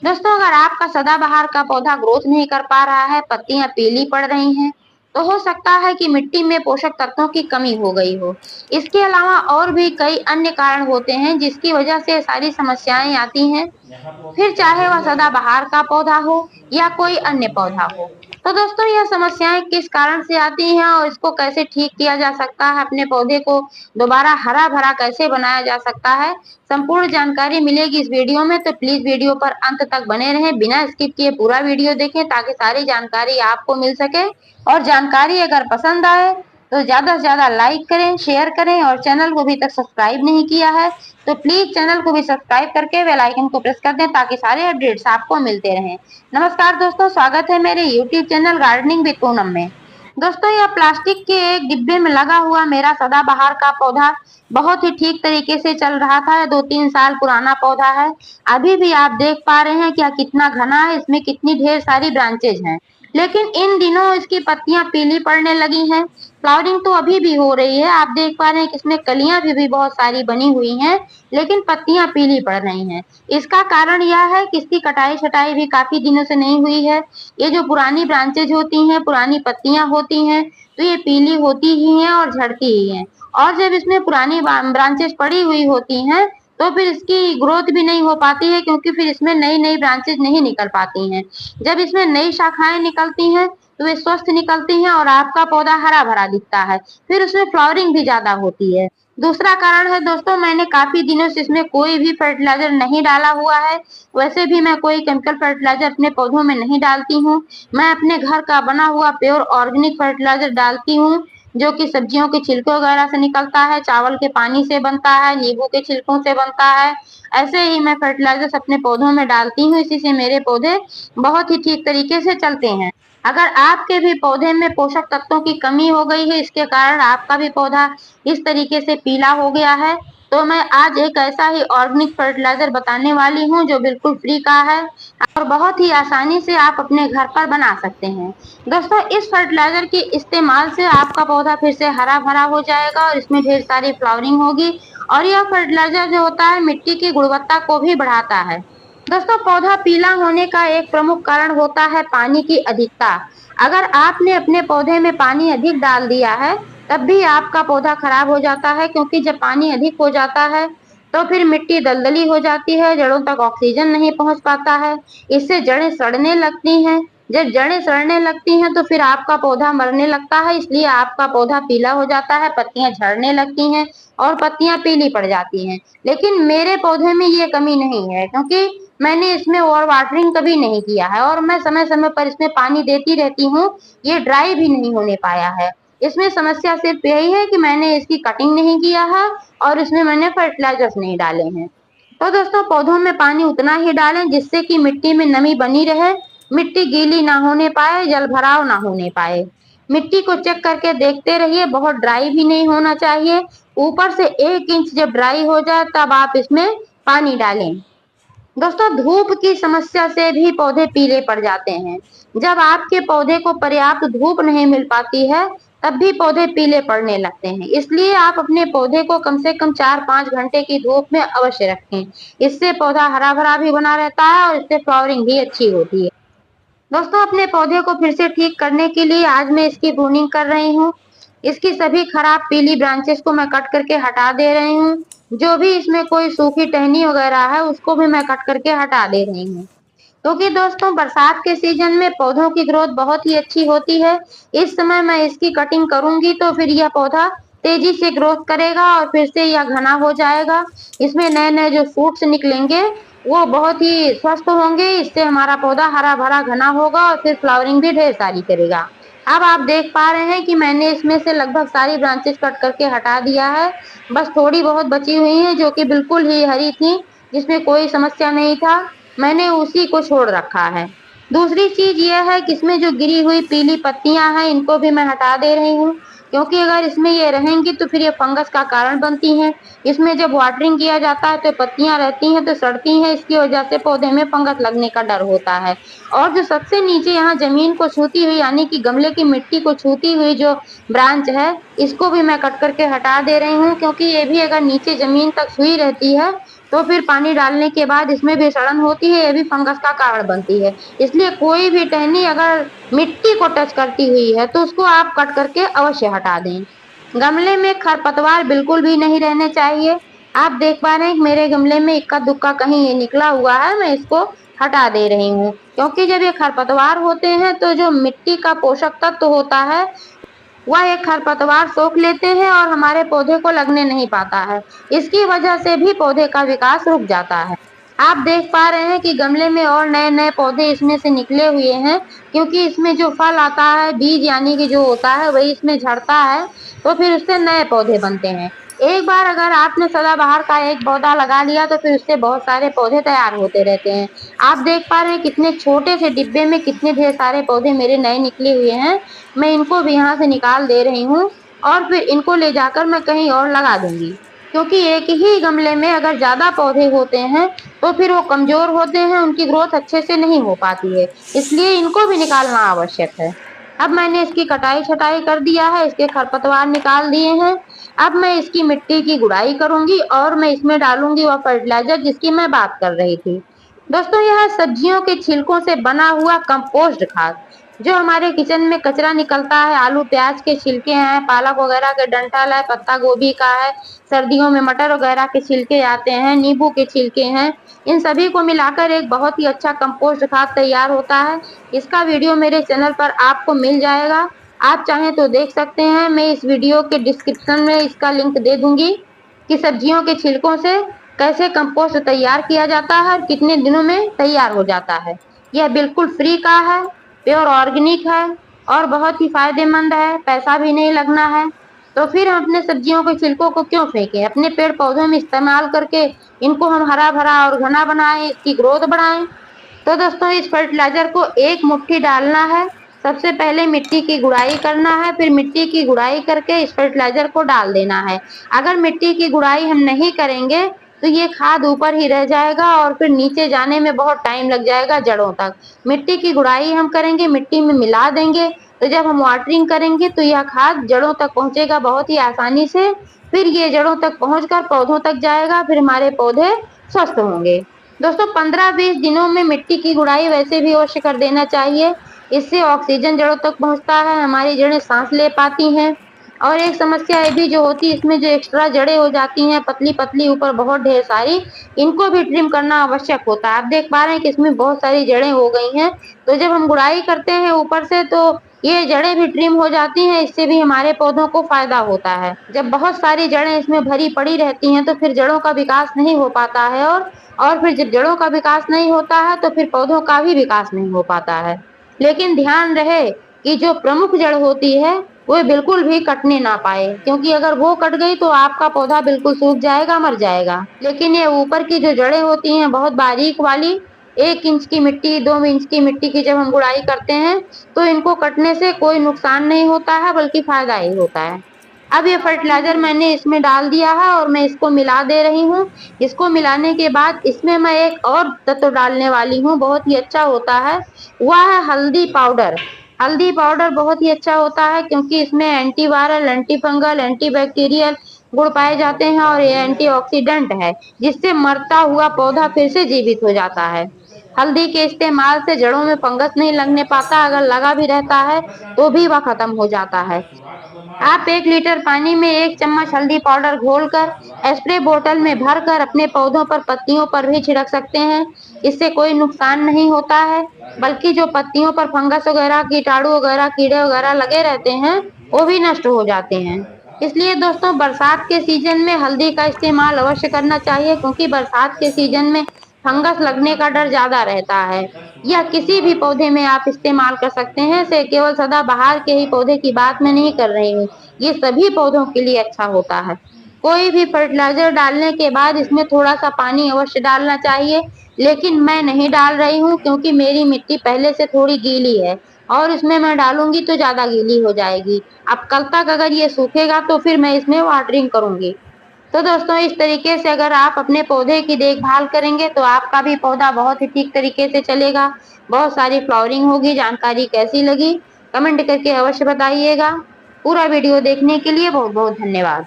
दोस्तों, अगर आपका सदाबहार का पौधा ग्रोथ नहीं कर पा रहा है, पत्तियां पीली पड़ रही हैं, तो हो सकता है कि मिट्टी में पोषक तत्वों की कमी हो गई हो। इसके अलावा और भी कई अन्य कारण होते हैं जिसकी वजह से सारी समस्याएं आती हैं। फिर चाहे वह सदाबहार का पौधा हो या कोई अन्य पौधा हो। तो दोस्तों, यह समस्याएं किस कारण से आती हैं और इसको कैसे ठीक किया जा सकता है, अपने पौधे को दोबारा हरा भरा कैसे बनाया जा सकता है, संपूर्ण जानकारी मिलेगी इस वीडियो में। तो प्लीज वीडियो पर अंत तक बने रहें, बिना स्किप किए पूरा वीडियो देखें ताकि सारी जानकारी आपको मिल सके। और जानकारी अगर पसंद आए तो ज्यादा से ज्यादा लाइक करें, शेयर करें, और चैनल को अभी तक सब्सक्राइब नहीं किया है तो प्लीज चैनल को भी सब्सक्राइब करके बेल आइकन को प्रेस कर दें ताकि सारे अपडेट्स आपको मिलते रहें। नमस्कार दोस्तों, स्वागत है मेरे YouTube channel gardening with Poonam में। दोस्तों, यह प्लास्टिक के एक डिब्बे में लगा हुआ मेरा सदाबहार का पौधा बहुत ही ठीक तरीके से चल रहा था। 2-3 साल पुराना पौधा है। अभी भी आप देख पा रहे हैं क्या कितना घना है, इसमें कितनी ढेर सारी ब्रांचेज हैं। लेकिन इन दिनों इसकी पत्तियां पीली पड़ने लगी हैं। फ्लावरिंग तो अभी भी हो रही है, आप देख पा रहे हैं कि इसमें कलियां भी बहुत सारी बनी हुई हैं, लेकिन पत्तियां पीली पड़ रही हैं। इसका कारण यह है कि इसकी कटाई छटाई भी काफी दिनों से नहीं हुई है। ये जो पुरानी ब्रांचेज होती हैं, पुरानी पत्तियां होती हैं, तो ये पीली होती ही हैं और झड़ती ही हैं। और जब इसमें पुरानी ब्रांचेस पड़ी हुई होती हैं तो फिर इसकी ग्रोथ भी नहीं हो पाती है, क्योंकि फिर इसमें नई नई ब्रांचेज नहीं निकल पाती हैं। जब इसमें नई शाखाएं निकलती हैं तो वे स्वस्थ निकलती हैं और आपका पौधा हरा भरा दिखता है। फिर उसमें फ्लावरिंग भी ज्यादा होती है। दूसरा कारण है दोस्तों, मैंने काफी दिनों से इसमें कोई भी फर्टिलाइजर नहीं डाला हुआ है। वैसे भी मैं कोई केमिकल फर्टिलाइजर अपने पौधों में नहीं डालती हूँ। मैं अपने घर का बना हुआ प्योर ऑर्गेनिक फर्टिलाइजर डालती हूँ, जो कि सब्जियों के छिलके वगैरह से निकलता है, चावल के पानी से बनता है, नींबू के छिलकों से बनता है। ऐसे ही मैं फर्टिलाइजर्स अपने पौधों में डालती हूँ, इसी से मेरे पौधे बहुत ही ठीक तरीके से चलते हैं। अगर आपके भी पौधे में पोषक तत्वों की कमी हो गई है, इसके कारण आपका भी पौधा इस तरीके से पीला हो गया है, तो मैं आज एक ऐसा ही ऑर्गेनिक फर्टिलाइजर बताने वाली हूँ जो बिल्कुल फ्री का है और बहुत ही आसानी से आप अपने घर पर बना सकते हैं। दोस्तों, इस फर्टिलाइजर के इस्तेमाल से आपका पौधा फिर से हरा भरा हो जाएगा और इसमें ढेर सारी फ्लावरिंग होगी। और यह फर्टिलाइजर जो होता है मिट्टी की गुणवत्ता को भी बढ़ाता है। दोस्तों, पौधा पीला होने का एक प्रमुख कारण होता है पानी की अधिकता। अगर आपने अपने पौधे में पानी अधिक डाल दिया है तब भी आपका पौधा खराब हो जाता है, क्योंकि जब पानी अधिक हो जाता है तो फिर मिट्टी दलदली हो जाती है, जड़ों तक ऑक्सीजन नहीं पहुंच पाता है। इससे जड़ें सड़ने लगती हैं। जब जड़ें सड़ने लगती हैं तो फिर आपका पौधा मरने लगता है, इसलिए आपका पौधा पीला हो जाता है, पत्तियां झड़ने लगती हैं और पत्तियां पीली पड़ जाती हैं। लेकिन मेरे पौधे में ये कमी नहीं है, क्योंकि मैंने इसमें ओवर वाटरिंग कभी नहीं किया है और मैं समय समय पर इसमें पानी देती रहती हूँ। ये ड्राई भी नहीं होने पाया है। इसमें समस्या सिर्फ यही है कि मैंने इसकी कटिंग नहीं किया है और इसमें मैंने फर्टिलाइजर्स नहीं डाले हैं। तो दोस्तों, पौधों में पानी उतना ही डालें जिससे कि मिट्टी में नमी बनी रहे, मिट्टी गीली ना होने पाए, जल भराव ना होने पाए। मिट्टी को चेक करके देखते रहिए, बहुत ड्राई भी नहीं होना चाहिए। ऊपर से 1 इंच जब ड्राई हो जाए तब आप इसमें पानी डालें। दोस्तों, धूप की समस्या से भी पौधे पीले पड़ जाते हैं। जब आपके पौधे को पर्याप्त धूप नहीं मिल पाती है तब भी पौधे पीले पड़ने लगते हैं। इसलिए आप अपने पौधे को कम से कम 4-5 घंटे की धूप में अवश्य रखें। इससे पौधा हरा भरा भी बना रहता है और इससे फ्लावरिंग भी अच्छी होती है। दोस्तों, अपने पौधे को फिर से ठीक करने के लिए आज मैं इसकी प्रूनिंग कर रही हूँ। इसकी सभी खराब पीली ब्रांचेस को मैं कट करके हटा दे रही हूँ। जो भी इसमें कोई सूखी टहनी वगैरह है उसको भी मैं कट करके हटा दे रही हूँ, क्योंकि दोस्तों बरसात के सीजन में पौधों की ग्रोथ बहुत ही अच्छी होती है। इस समय मैं इसकी कटिंग करूंगी तो फिर यह पौधा तेजी से ग्रोथ करेगा और फिर से यह घना हो जाएगा। इसमें नए नए जो शूट्स निकलेंगे वो बहुत ही स्वस्थ होंगे। इससे हमारा पौधा हरा भरा घना होगा और फिर फ्लावरिंग भी ढेर सारी करेगा। अब आप देख पा रहे हैं कि मैंने इसमें से लगभग सारी ब्रांचेस कट करके हटा दिया है। बस थोड़ी बहुत बची हुई हैं जो कि बिल्कुल ही हरी थी, जिसमें कोई समस्या नहीं था, मैंने उसी को छोड़ रखा है। दूसरी चीज यह है कि इसमें जो गिरी हुई पीली पत्तियां हैं इनको भी मैं हटा दे रही हूँ, क्योंकि अगर इसमें ये रहेंगी तो फिर ये फंगस का कारण बनती हैं। इसमें जब वाटरिंग किया जाता है तो पत्तियां रहती हैं तो सड़ती हैं, इसकी वजह से पौधे में फंगस लगने का डर होता है। और जो सबसे नीचे यहाँ जमीन को छूती हुई यानी कि गमले की मिट्टी को छूती हुई जो ब्रांच है इसको भी मैं कट करके हटा दे रही हूँ, क्योंकि ये भी अगर नीचे जमीन तक छुई रहती है तो फिर पानी डालने के बाद इसमें भी सड़न होती है, ये भी फंगस का कारण बनती है। इसलिए कोई भी टहनी अगर मिट्टी को टच करती हुई है तो उसको आप कट करके अवश्य हटा दें। गमले में खरपतवार बिल्कुल भी नहीं रहने चाहिए। आप देख पा रहे हैं कि मेरे गमले में इक्का दुक्का कहीं ये निकला हुआ है, मैं इसको हटा दे रही हूँ, क्योंकि जब ये खरपतवार होते हैं तो जो मिट्टी का पोषक तत्व होता है वह एक खरपतवार सोख लेते हैं और हमारे पौधे को लगने नहीं पाता है। इसकी वजह से भी पौधे का विकास रुक जाता है। आप देख पा रहे हैं कि गमले में और नए-नए पौधे इसमें से निकले हुए हैं, क्योंकि इसमें जो फल आता है, बीज यानी कि जो होता है वही इसमें झड़ता है, तो फिर उससे नए पौधे बनते हैं। एक बार अगर आपने सदाबहार का एक पौधा लगा लिया तो फिर उससे बहुत सारे पौधे तैयार होते रहते हैं। आप देख पा रहे हैं कितने छोटे से डिब्बे में कितने ढेर सारे पौधे मेरे नए निकले हुए हैं। मैं इनको भी यहाँ से निकाल दे रही हूँ और फिर इनको ले जाकर मैं कहीं और लगा दूंगी, क्योंकि एक ही गमले में अगर ज्यादा पौधे होते हैं तो फिर वो कमजोर होते हैं, उनकी ग्रोथ अच्छे से नहीं हो पाती है, इसलिए इनको भी निकालना आवश्यक है। अब मैंने इसकी कटाई छटाई कर दिया है, इसके खरपतवार निकाल दिए हैं। अब मैं इसकी मिट्टी की गुड़ाई करूंगी और मैं इसमें डालूंगी वह फर्टिलाइजर जिसकी मैं बात कर रही थी। दोस्तों, यह सब्जियों के छिलकों से बना हुआ कंपोस्ट खाद, जो हमारे किचन में कचरा निकलता है, आलू प्याज के छिलके हैं, पालक वगैरह के डंठल है, पत्ता गोभी का है, सर्दियों में मटर वगैरह के छिलके आते हैं, नींबू के छिलके हैं, इन सभी को मिलाकर एक बहुत ही अच्छा कंपोस्ट खाद तैयार होता है। इसका वीडियो मेरे चैनल पर आपको मिल जाएगा, आप चाहें तो देख सकते हैं। मैं इस वीडियो के डिस्क्रिप्शन में इसका लिंक दे दूंगी कि सब्जियों के छिलकों से कैसे कंपोस्ट तैयार किया जाता है और कितने दिनों में तैयार हो जाता है। यह बिल्कुल फ्री का है, प्योर ऑर्गेनिक है और बहुत ही फायदेमंद है, पैसा भी नहीं लगना है। तो फिर हम अपने सब्जियों के छिलकों को क्यों फेंकें, अपने पेड़ पौधों में इस्तेमाल करके इनको हम हरा भरा और घना बनाएं, इसकी ग्रोथ बढ़ाएं। तो दोस्तों, इस फर्टिलाइजर को एक मुट्ठी डालना है। सबसे पहले मिट्टी की गुड़ाई करना है, फिर मिट्टी की गुड़ाई करके इस फर्टिलाइजर को डाल देना है। अगर मिट्टी की गुड़ाई हम नहीं करेंगे तो ये खाद ऊपर ही रह जाएगा और फिर नीचे जाने में बहुत टाइम लग जाएगा जड़ों तक। मिट्टी की गुड़ाई हम करेंगे, मिट्टी में मिला देंगे, तो जब हम वाटरिंग करेंगे तो यह खाद जड़ों तक पहुंचेगा बहुत ही आसानी से। फिर ये जड़ों तक पहुंचकर पौधों तक जाएगा, फिर हमारे पौधे स्वस्थ होंगे। दोस्तों, 15-20 दिनों में मिट्टी की गुड़ाई वैसे भी अवश्य कर देना चाहिए। इससे ऑक्सीजन जड़ों तक पहुंचता है, हमारी जड़ें सांस ले पाती हैं। और एक समस्या ये भी जो होती है, इसमें जो एक्स्ट्रा जड़ें हो जाती हैं पतली पतली ऊपर बहुत ढेर सारी, इनको भी ट्रिम करना आवश्यक होता है। आप देख पा रहे हैं कि इसमें बहुत सारी जड़ें हो गई हैं, तो जब हम गुड़ाई करते हैं ऊपर से तो ये जड़ें भी ट्रिम हो जाती हैं, इससे भी हमारे पौधों को फायदा होता है। जब बहुत सारी जड़ें इसमें भरी पड़ी रहती हैं तो फिर जड़ों का विकास नहीं हो पाता है और फिर जब जड़ों का विकास नहीं होता है तो फिर पौधों का भी विकास नहीं हो पाता है। लेकिन ध्यान रहे कि जो प्रमुख जड़ होती है वो बिल्कुल भी कटने ना पाए, क्योंकि अगर वो कट गई तो आपका पौधा बिल्कुल सूख जाएगा, मर जाएगा। लेकिन ये ऊपर की जो जड़ें होती हैं बहुत बारीक वाली, 1 इंच की मिट्टी, 2 इंच की मिट्टी की जब हम गुड़ाई करते हैं तो इनको कटने से कोई नुकसान नहीं होता है, बल्कि फायदा ही होता है। अब ये फर्टिलाइजर मैंने इसमें डाल दिया है और मैं इसको मिला दे रही हूँ। इसको मिलाने के बाद इसमें मैं एक और तत्व डालने वाली हूँ, बहुत ही अच्छा होता है, वह है हल्दी पाउडर। हल्दी पाउडर बहुत ही अच्छा होता है क्योंकि इसमें एंटीवायरल, एंटी फंगल, एंटीबैक्टीरियल गुण पाए जाते हैं और ये एंटीऑक्सीडेंट है, जिससे मरता हुआ पौधा फिर से जीवित हो जाता है। हल्दी के इस्तेमाल से जड़ों में फंगस नहीं लगने पाता, अगर लगा भी रहता है तो भी वह खत्म हो जाता है। आप 1 लीटर पानी में 1 चम्मच हल्दी पाउडर घोलकर स्प्रे बोतल में भरकर अपने पौधों पर, पत्तियों पर भी छिड़क सकते हैं। इससे कोई नुकसान नहीं होता है, बल्कि जो पत्तियों पर फंगस वगैरह, कीटाणु वगैरह, कीड़े वगैरह लगे रहते हैं वो भी नष्ट हो जाते हैं। इसलिए दोस्तों, बरसात के सीजन में हल्दी का इस्तेमाल अवश्य करना चाहिए, क्योंकि बरसात के सीजन में फंगस लगने का डर ज्यादा रहता है। यह किसी भी पौधे में आप इस्तेमाल कर सकते हैं, से केवल सदाबहार के ही पौधे की बात मैं नहीं कर रही हूँ, ये सभी पौधों के लिए अच्छा होता है। कोई भी फर्टिलाइजर डालने के बाद इसमें थोड़ा सा पानी अवश्य डालना चाहिए, लेकिन मैं नहीं डाल रही हूँ क्योंकि मेरी मिट्टी पहले से थोड़ी गीली है और इसमें मैं डालूंगी तो ज्यादा गीली हो जाएगी। अब कल तक अगर ये सूखेगा तो फिर मैं इसमें वाटरिंग करूंगी। तो दोस्तों, इस तरीके से अगर आप अपने पौधे की देखभाल करेंगे तो आपका भी पौधा बहुत ही ठीक तरीके से चलेगा, बहुत सारी फ्लावरिंग होगी। जानकारी कैसी लगी कमेंट करके अवश्य बताइएगा। पूरा वीडियो देखने के लिए बहुत बहुत धन्यवाद।